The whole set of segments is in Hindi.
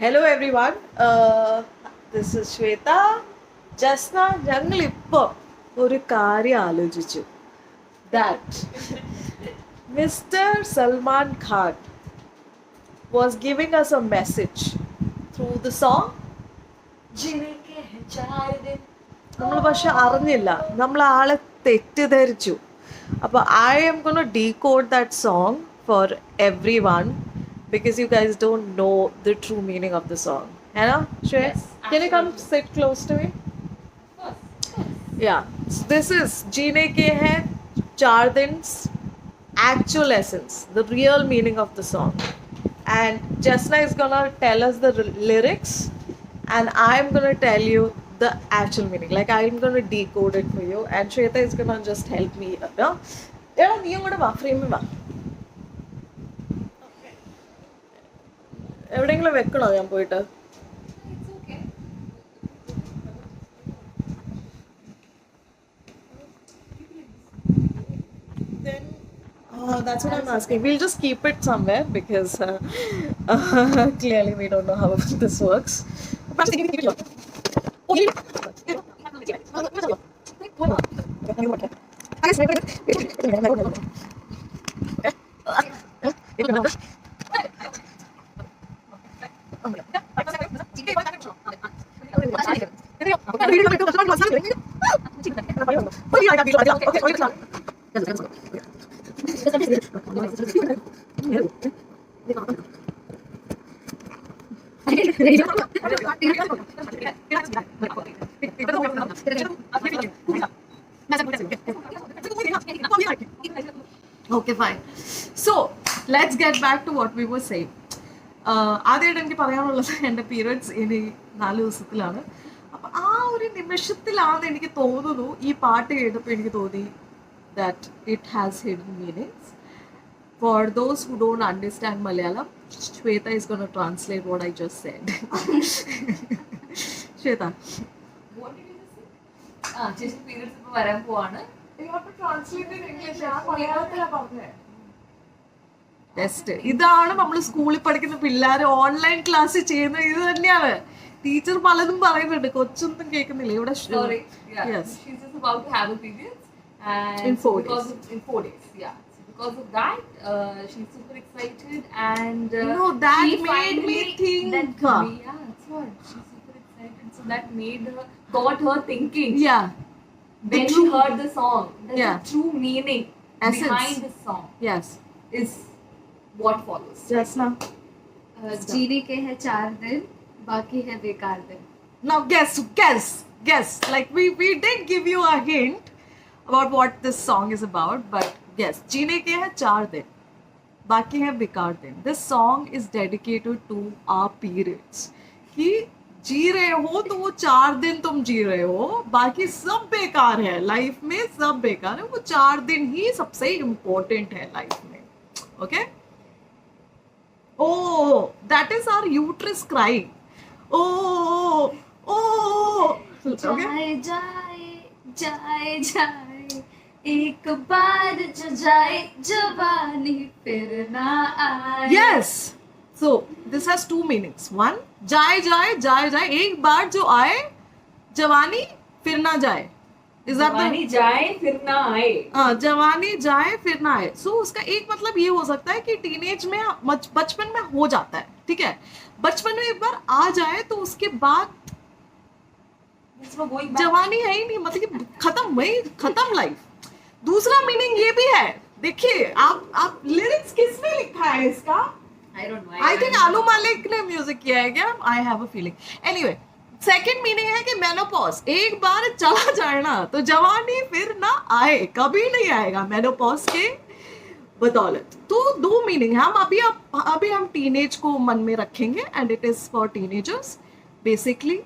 Hello everyone. This is Shweta. Just now ഞങ്ങൾ ഇപ്പോൾ ഒരു കാര്യം ആലോചിച്ചു that Mr. Salman Khan was giving us a message through the song ജിനേക്കെ ഹെ ചാർ ദിൻ. നമ്മൾ പക്ഷെ അറിഞ്ഞില്ല, നമ്മൾ ആളെ തെറ്റിദ്ധരിച്ചു. അപ്പോൾ I am going to decode that song for everyone because you guys don't know the true meaning of the song. है ना Shwe? Yes, Can you come absolutely. sit close to me? Of course. Yeah. So this is जीने के हैं चार दिन's actual essence, the real meaning of the song. And Jasna is gonna tell us the lyrics, and I'm gonna tell you the actual meaning. Like I'm gonna decode it for you, and Shweta is gonna just help me. Yeah, നീയും കൂടെ വാ, ഫ്രെയിമിൽ വാ. എവിടെയെങ്കിലും വെക്കണോ ഞാൻ പോയിട്ട്? It's okay. Then that's what I'm asking. We'll just keep it somewhere because clearly we don't know how this works. Okay, fine. So let's get back to what we were saying. ആദ്യമായിട്ട് എനിക്ക് പറയാനുള്ളത് എൻ്റെ പീരിയഡ്സ് ഇനി 4 ദിവസത്തിലാണ്. അപ്പം ആ ഒരു നിമിഷത്തിലാണെന്ന് എനിക്ക് തോന്നുന്നു, ഈ പാട്ട് കേട്ടപ്പോൾ എനിക്ക് തോന്നി that it has hidden meanings. For those who don't understand Malayalam, Shweta is going to translate what I just said. Shweta. What did you just say? ചേച്ചി പീരിയഡ്സ് ഇപ്പൊ വരാൻ പോവാണ്. You have to translate in English. Test ഇതാണ് നമ്മൾ സ്കൂളിൽ പഠിക്കുന്ന പിള്ളേർ ഓൺലൈൻ ക്ലാസ് ചെയ്യുന്ന ഇത് തന്നെയാണ്. ടീച്ചർ പലതും പറയുന്നുണ്ട്, കൊച്ചൊന്നും കേൾക്കുന്നില്ല ഇവിടെ. Sorry. Yeah. Yes. She's just about to have a period. And In 4 because days. in 4 days. Yeah. So because of that, she's super excited and No, that she made me finally- think. Yeah, that's what. She's super excited. So that made her got her thinking. Yeah. When she heard the song, the Yeah. true meaning Essence. behind the song Yes. is what follows. Just now. जीने के हैं 4 दिन, बाकी है बेकार दिन. Now guess. Like we did give you a hint about what this song is about, but yes, जीने के हैं 4 दिन, बाकी है बेकार दिन. This song is dedicated to our periods. कि जी रहे हो तो वो 4 दिन तुम जी रहे हो, बाकी सब बेकार है लाइफ में, सब बेकार है. वो 4 दिन ही सबसे इम्पोर्टेंट है लाइफ में. Okay? Oh, that is our uterus crying. Oh. Okay? जाए जाए जाए जाए एक बार जो जाए जवानी फिर ना आए. Yes. So this has 2 meanings. One, जाए एक बार जो आए, जवानी फिर ना जाए. Is that जवानी the जाए फिर ना आए. जवानी जाए फिर ना आए. So उसका एक मतलब ये हो सकता है कि टीनेज में बचपन में हो जाता है, ठीक है. बचपन में एक बार आ जाए तो उसके बाद Means we're going back. जवानी है ही नहीं, मतलब कि खत्म लाइफ. दूसरा मीनिंग ये भी है, देखिए आप लिरिक्स किसने लिखा है इसका? I don't know. I think अनु मालिक ने म्यूजिक किया है क्या? I have a feeling. Anyway, second meaning है कि मेनोपॉज एक बार चला जाए ना तो जवानी फिर ना आए, कभी नहीं आएगा मेनोपॉज के बदौलत. तो 2 मीनिंग है. हम अभी हम टीनेज को मन में रखेंगे and it is for teenagers basically.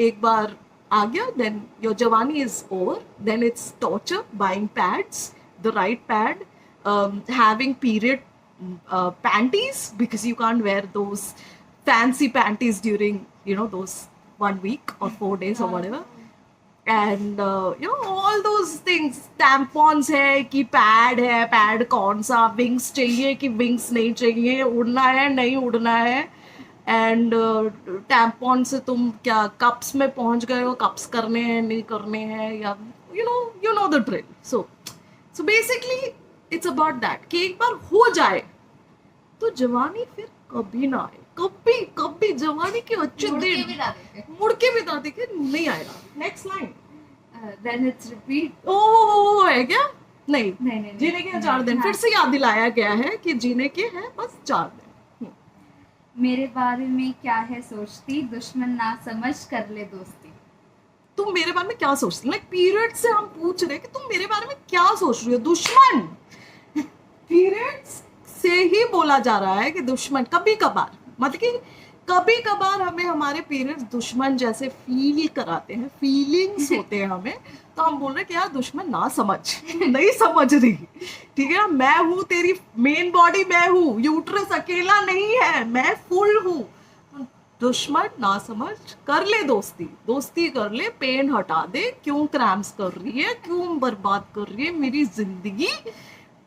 एक बार आ गया, देन योर जवानी is over, then it's torture buying pads, the right pad, having period panties because you can't wear those fancy panties during those 1 week or 4 days or whatever. And you know all those things. Tampons है कि पैड कौन सा, विंग्स चाहिए कि विंग्स नहीं चाहिए, उड़ना है नहीं उड़ना है, एंड टैम्पॉन से तुम क्या कप्स में पहुंच गए हो, कप्स करने हैं नहीं करने हैं, या you know the drill. So basically it's about that कि एक बार हो जाए तो जवानी फिर कभी ना आए. कभी कभी जवानी के अच्छे मुड़ के दिन भी ना देखे. मुड़ के भी ना देखे, नहीं आएगा. Next line. Then it's repeat. ओ है क्या? नहीं, नहीं. जीने के हैं 4 दिन. हाँ. फिर से याद दिलाया गया है कि जीने के हैं बस 4 दिन. मेरे बारे में क्या है सोचती, दुश्मन ना समझ कर ले दोस्ती. तुम मेरे बारे में क्या सोचती हो? लाइक पीरियड से हम पूछ रहे हैं कि तुम मेरे बारे में क्या सोच रही हो. दुश्मन पीरियड्स से ही बोला जा रहा है कि दुश्मन. कभी कभार मतलब कि कभी कभार हमें हमारे पीरियड्स दुश्मन जैसे फील कराते हैं, फीलिंग्स होते हैं हमें, तो हम बोल रहे हैं कि यार दुश्मन ना समझ, नहीं समझ रही. ठीक है ना, मैं हूँ तेरी मेन बॉडी, मैं हूँ, यूट्रस अकेला नहीं है, मैं फुल हूँ. दुश्मन ना समझ, कर ले दोस्ती, दोस्ती कर ले, पेन हटा दे. क्यों क्रैम्स कर रही है, क्यों बर्बाद कर रही है मेरी जिंदगी,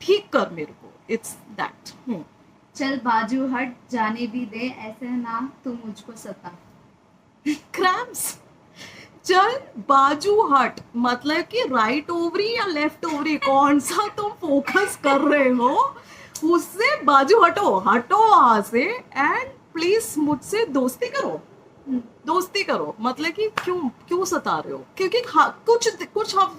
ठीक कर मेरे को. It's that. चल बाजू हट, जाने भी दे, ऐसे ना तू मुझको सता. क्रैम्स. चल बाजू हट मतलब कि राइट ओवरी या लेफ्ट ओवरी, कौन सा तुम फोकस कर रहे हो, उससे बाजू हटो, हटो वहां से. एंड प्लीज मुझसे दोस्ती करो, दोस्ती करो. मतलब कि क्यों सता रहे हो. क्योंकि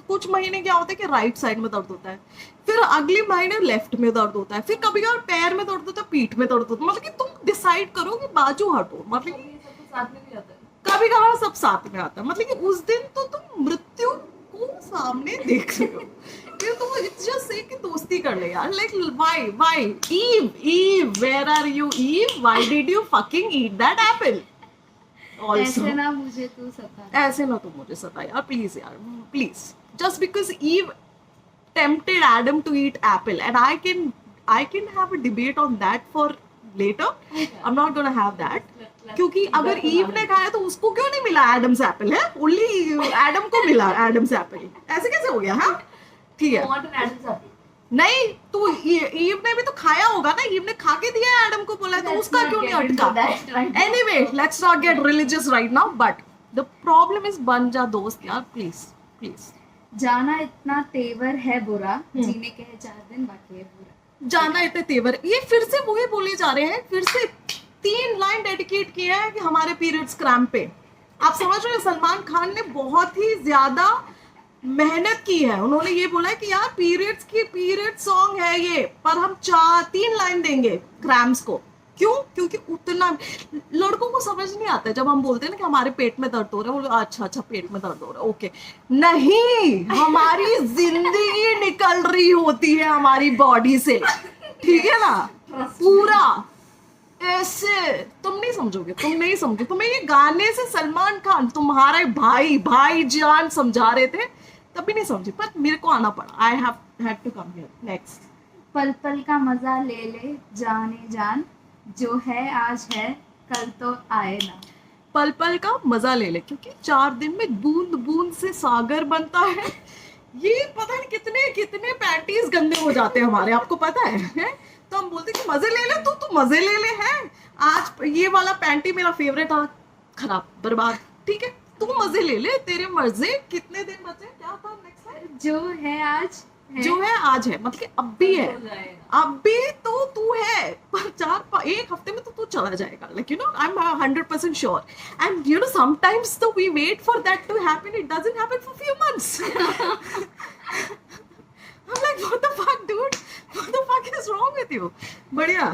कुछ महीने क्या होता है कि राइट साइड में दर्द होता है, फिर अगले महीने लेफ्ट में दर्द होता है, फिर कभी कभार पैर में दर्द होता है, पीठ में दर्द होता है. मतलब कि तुम डिसाइड करो कि बाजू हटो. मतलब कि ये सब तो साथ में भी आता है. कभी कभार सब साथ में आता है. मतलब कि उस दिन तो तुम मृत्यु को सामने देख रहे हो, फिर तुम इट्स जस्ट से कि दोस्ती कर ले यार. Like why Eve where are you Eve, why did you fucking eat that apple. ऐसे ना मुझे तू सता. ऐसे ना तुम मुझे सता यार, प्लीज यार, please. Just because Eve tempted Adam to eat apple, and I can have a debate on that for later. I'm not gonna have that. क्योंकि अगर ईव ने खाया तो उसको क्यों नहीं मिला एडम्स एप्पल है, ओनली एडम को मिला एडम्स एप्पल. ऐसे कैसे हो गया. हाँ ठीक है. Want an Adam's apple. नहीं तो ईव ने भी तो खाया होगा ना, ईव ने खा के दिया है एडम को, बोला है, तो Let's उसका not क्यों नहीं get into अटका. that right now. Anyway, let's not get religious right now, but the problem is बन जा दोस्त यार, प्लीज. जाना इतना तेवर है बुरा, जीने के है 4 दिन, बाकी है पूरा. जाना इतने तेवर, ये फिर से वही बोले जा रहे हैं. फिर से 3 लाइन डेडिकेट किया है कि हमारे पीरियड्स क्रैम्प पे. आप समझ रहे हो, सलमान खान ने बहुत ही ज्यादा मेहनत की है. उन्होंने ये बोला है कि यार पीरियड सॉन्ग है ये, पर हम 3 लाइन देंगे क्रैम्प्स को. क्यों? क्योंकि उतना लड़कों को समझ नहीं आता है. जब हम बोलते हैं ना कि हमारे पेट में दर्द हो रहा है, बोलो अच्छा पेट में दर्द हो रहा है, ओके. नहीं, हमारी जिंदगी निकल रही होती है हमारी बॉडी से. ठीक है ना, पूरा ऐसे. तुम नहीं समझोगे. तुम्हें ये गाने से सलमान खान तुम्हारे भाई जान समझा रहे थे, तभी नहीं समझे, पर मेरे को आना पड़ा. I have had to come here. Next. पल पल का मजा ले ले जाने जान, जो है आज है कल तो आए ना. पल पल का मजा ले ले, क्योंकि 4 दिन में बूंद बूंद से सागर बनता है. ये पता नहीं कितने पैंटीज गंदे हो जाते हैं हमारे, आपको पता है? तो हम बोलते कि मजे ले ले, तू मजे ले ले. है आज ये वाला पैंटी मेरा फेवरेट था, खराब, बर्बाद. ठीक है, तू मजे ले ले, तेरे मजे. कितने दिन बचे, क्या था नेक्स्ट लाइन? जो है आज जो है आज है, मतलब अब भी है, हो जाएगा. अभी तो तू है, पर 1 हफ्ते में तो तू चला जाएगा. Like you know, I am 100% sure. And you know sometimes तो we wait for that to happen, it doesn't happen for few months. I'm like, what the fuck dude, what the fuck is wrong with you. बढ़िया.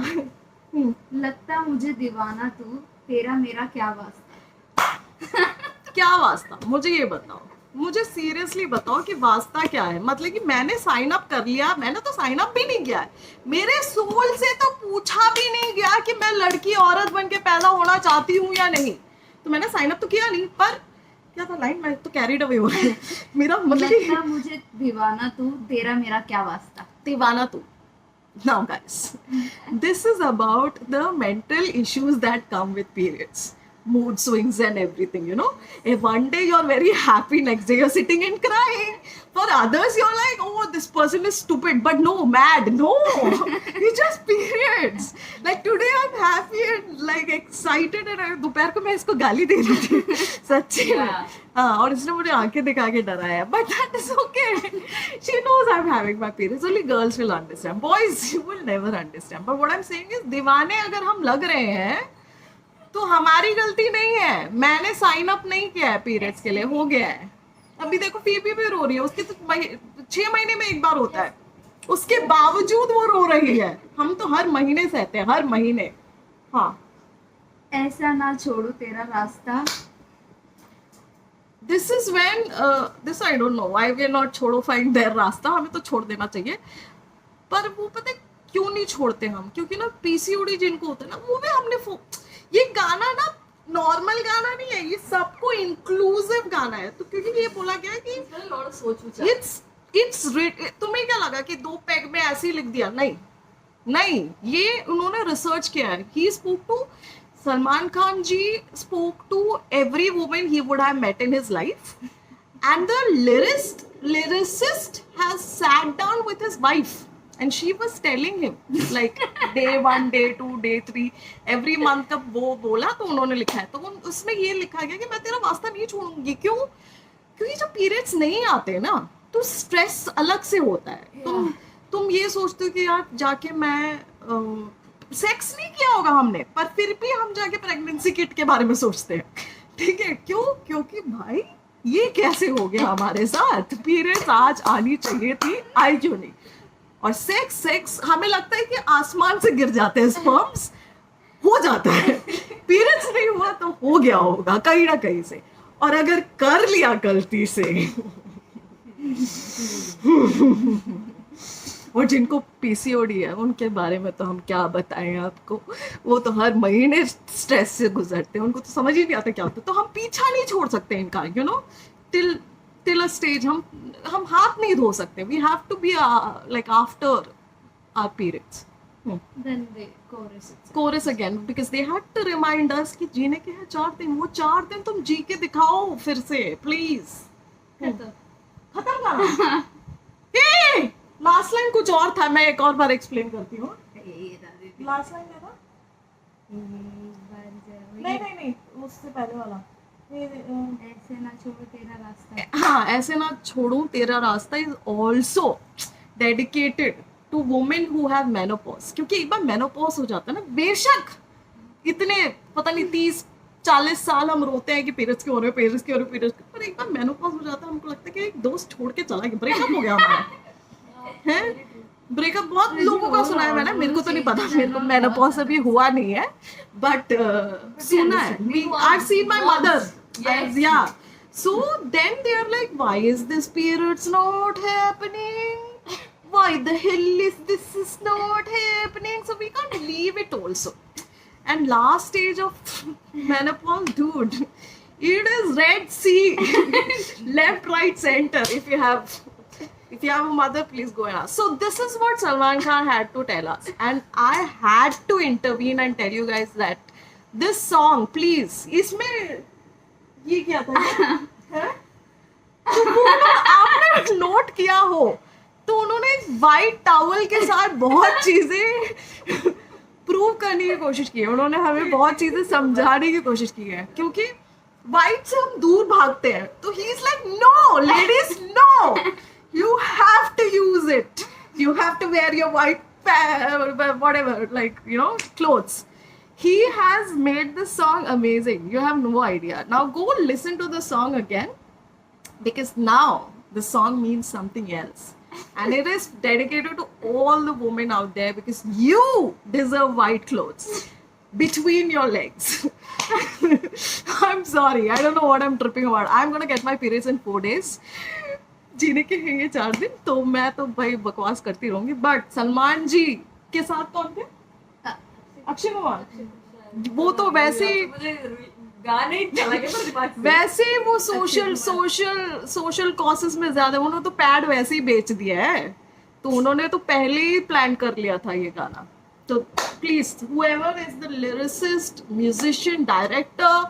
लगता मुझे दीवाना तू, तेरा मेरा क्या वास्ता. क्या वास्ता, मुझे ये बताओ, मुझे सीरियसली बताओ कि वास्ता क्या है. मतलब कि मैंने साइन अप कर लिया, मैंने तो साइन अप भी नहीं किया है, मेरे सोल से तो पूछा भी नहीं गया कि मैं लड़की औरत बन के पैदा होना चाहती हूँ या नहीं, तो मैंने साइन अप तो किया नहीं. पर क्या था लाइन, मैं तो कैरिड अवे हो रही मेरा मतलब लगता मुझे दीवाना तू, तेरा मेरा क्या वास्ता. दीवाना तू. Now guys, this is about the mental issues that come with periods. mood swings and everything, you know. If one day you're very happy, next day you're sitting and crying. For others, you're like, oh, this person is stupid, but no, mad. No, it's just periods. Like today, I'm happy and like excited, and दोपहर को मैं इसको गाली दे रही थी सच्ची में. Yeah. हाँ, और इसने मुझे आंखें दिखा के डराया. But that is okay. She knows I'm having my periods. Only girls will understand. Boys will never understand. But what I'm saying is, दीवाने अगर हम लग रहे हैं तो हमारी गलती नहीं है. मैंने साइन अप नहीं किया है पीरियड्स के लिए, हो गया है. अभी देखो फीबी भी रो रही है, उसके तो 6 महीने में एक बार होता है, उसके बावजूद वो रो रही है. हम तो हर महीने सहते हैं, हर महीने. हाँ, ऐसा ना छोड़ो तेरा रास्ता. This is when this I don't know why we are not छोड़ो फाइंड देयर रास्ता. हमें तो छोड़ देना चाहिए, पर वो पता है क्यों नहीं छोड़ते हम? क्योंकि ना पीसीओडी जिनको होता है ना, वो भी हमने ये गाना ना नॉर्मल गाना नहीं है, ये सबको इंक्लूसिव गाना है. तो क्योंकि ये बोला गया है कि There's a lot of सोच विचार. इट्स तुम्हें क्या लगा कि 2 पैग में ऐसे ही लिख दिया? नहीं नहीं, ये उन्होंने रिसर्च किया है. He spoke to Salman Khan ji, spoke to every woman he would have met in his life, and the lyricist has sat down with his wife and she was telling him like day 1, day 2, day 3 every month. अब वो बोला तो उन्होंने लिखा है, तो उसमें ये लिखा गया कि मैं तेरा वास्ता नहीं छोड़ूंगी. क्यों? क्योंकि जब पीरियड्स नहीं आते ना तो स्ट्रेस अलग से होता है. तुम ये सोचते हो कि यार जाके मैं सेक्स नहीं किया होगा हमने, पर फिर भी हम जाके प्रेगनेंसी किट के बारे में सोचते हैं. ठीक है, क्यों? क्योंकि भाई ये कैसे हो गया हमारे साथ? पीरियड्स आज आनी चाहिए थी, आई क्यों नहीं? और सेक्स हमें लगता है कि आसमान से गिर जाते हैं स्पर्म्स, हो जाता है. पीरियड्स नहीं हुआ तो हो गया होगा कहीं ना कहीं से, और अगर कर लिया गलती से और जिनको पीसीओडी है उनके बारे में तो हम क्या बताएं आपको. वो तो हर महीने स्ट्रेस से गुजरते हैं, उनको तो समझ ही नहीं आता क्या होता है. तो हम पीछा नहीं छोड़ सकते इनका, you know, till a stage. हम हाथ नहीं धो सकते. We have to be like after our periods. Then the chorus. Chorus again, because they had to remind us कि जीने के हैं 4 दिन. वो 4 दिन तुम जी के दिखाओ फिर से, प्लीज. खत्म करो. लास्ट लाइन कुछ और था, मैं एक और बार एक्सप्लेन करती हूँ. लास्ट लाइन क्या था? नहीं, उससे पहले वाला. ऐसे ना छोड़ो तेरा रास्ता. हाँ, ऐसे ना छोड़ूं तेरा रास्ता is also dedicated to women who have menopause. क्योंकि एक बार मेनोपॉज हो जाता है ना, बेशक इतने पता नहीं 30-40 साल हम रोते हैं कि पीरियड्स क्यों हो रहे, पीरियड्स क्यों हो रहे, पीरियड्स, पर एक बार मेनोपॉज हो जाता है हमको लगता है कि एक दोस्त छोड़ के चला गया, ब्रेकअप हो गया हमारा. है ब्रेकअप बहुत लोगों का सुना है मैंने, मेरे को तो नहीं पता, मेरे को मेनोपॉज अभी हुआ नहीं है, बट सुना है. I've seen my mother. Yes. Yeah. So then they are like, why is this periods not happening? Why the hell is not happening? So we can't leave it also. And last stage of menopause, dude, it is Red Sea. Left, right, center. If you have a mother, please go and ask. So this is what Salman Khan had to tell us, and I had to intervene and tell you guys that this song, please, इसमें ये क्या था? हैं? तो वो आपने नोट किया हो तो उन्होंने व्हाइट टॉवल के साथ बहुत चीजें प्रूव करने की कोशिश की है. उन्होंने हमें बहुत चीजें समझाने की कोशिश की है, क्योंकि व्हाइट से हम दूर भागते हैं. तो he is like, no ladies, no, you have to use it. You have to wear your white whatever, like, you know, clothes. He has made the song amazing. You have no idea. Now go listen to the song again, because now the song means something else, and it is dedicated to all the women out there, because you deserve white clothes between your legs. I'm sorry, I don't know what I'm tripping about. I'm gonna get my periods in 4 days. जीने के हैं ये 4 दिन, तो मैं तो भाई बकवास करती रहूंगी. बट सलमान जी के साथ कौन थे? अक्षय कुमार. वो तो वैसे मुझे गाने ही चला गया मेरे दिमाग से. वैसे वो सोशल कॉसेस में ज्यादा, उन्होंने तो पैड वैसे ही बेच दिया है, तो उन्होंने तो पहले ही प्लान कर लिया था ये गाना. So please, whoever is the lyricist, musician, director,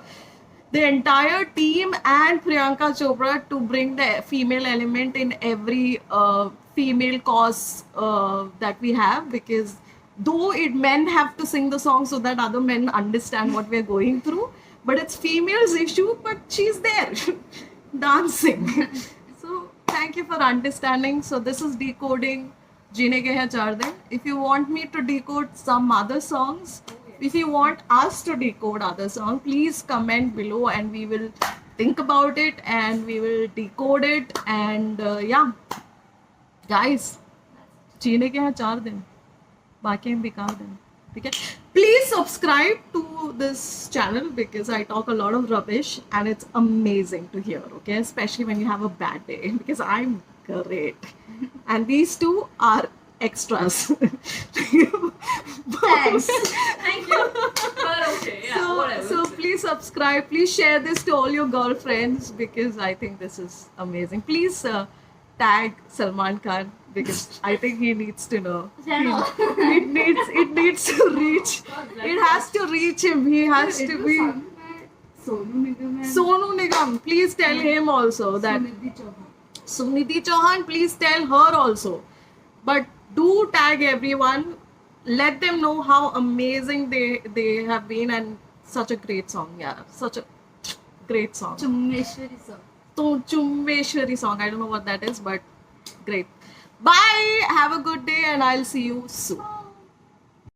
the entire team, and Priyanka Chopra to bring the female element in every female cause that we have, because though men have to sing the song so that other men understand what we're going through, but it's females issue, but she's there dancing. So thank you for understanding. So this is decoding Jeene Ke Hai 4 Din. If you want me to decode some other songs, if you want us to decode other songs, please comment below and we will think about it and we will decode it. And yeah, guys, Jeene Ke Hai 4 Din, बाकी हम बेकार दिन, ठीक है? Please subscribe to this channel because I talk a lot of rubbish and it's amazing to hear, okay? Especially when you have a bad day, because I'm great. And these two are extras. Thanks. Thank you. But okay, yeah, whatever. So please subscribe, please share this to all your girlfriends because I think this is amazing. Please tag Salman Khan because I think he needs to know. Channel. It needs to reach. It has to reach him. He has to be. Sonu Nigam and Sonu Nigam, please tell him also that. Sunidhi Chauhan. Sunidhi Chauhan, please tell her also. But do tag everyone. Let them know how amazing they have been and such a great song. Yeah, such a great song. चुम्मेश्वरी song. So Chumveshwari song. I don't know what that is, but great. Bye. Have a good day and I'll see you soon.